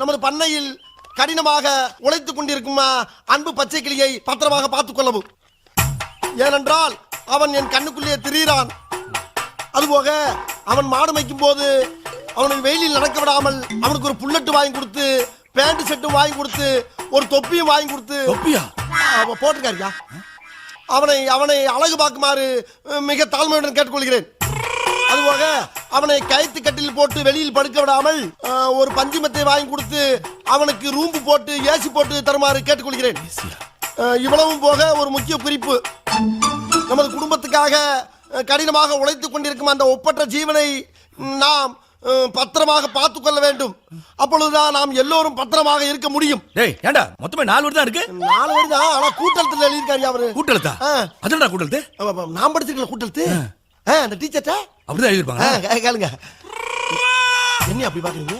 நமது பண்ணையில் கடினமாக உழைத்துக் கொண்டிருக்கும் அன்பு பச்சை கிளியை பத்திரமாக பார்த்துக் கொள்ளவும். ஏனென்றால் அவன் என் கண்ணுக்குள்ளே திரிகிறான். அதுபோக அவன் மாடு மேய்க்கும் போது அவனுக்கு வெயிலில் நடக்க விடாமல் அவனுக்கு ஒரு புல்லட்டு வாங்கி கொடுத்து, பேண்ட் செட்டும் வாங்கி கொடுத்து, ஒரு தொப்பியும் வாங்கி கொடுத்து போட்டிருக்காருயா. அவனை அவனை அழகு பார்க்குமாறு மிக தாழ்மையுடன் கேட்டுக்கொள்கிறேன். அதுபோக அவனை கயிற்று கட்டில் போட்டு வெளியில் படுக்க விடாமல் ஒரு பஞ்சுமத்தை வாங்கி கொடுத்து அவனுக்கு ரூம்பு போட்டு ஏசி போட்டு தருமாறு கேட்டுக்கொள்கிறேன். இவ்வளவும் போக ஒரு முக்கிய குறிப்பு, நமது குடும்பத்துக்காக கடினமாக உழைத்துக் கொண்டிருக்கும் அந்த ஒப்பற்ற ஜீவனை நாம் பத்திரமாக பார்த்துக் கொள்ள வேண்டும். அப்பொழுதுதான் நாம் எல்லோரும் பத்திரமாக இருக்க முடியும். ஏண்டா மொத்தமே 4 வரி தான் இருக்கு. 4 வரி தான், ஆனா கூட்டெழுத்துல எழுதியிருக்காரு அவரு. கூட்டெழுத்தா? அதுடா கூட்டெழுத்து. நான் படிச்சிருக்கல கூட்டெழுத்து. அந்த டீச்சர்ட்ட அப்படிதான் எழுதிருப்பாங்க. கேளுங்க. என்ன அப்படி பாக்குறீங்க?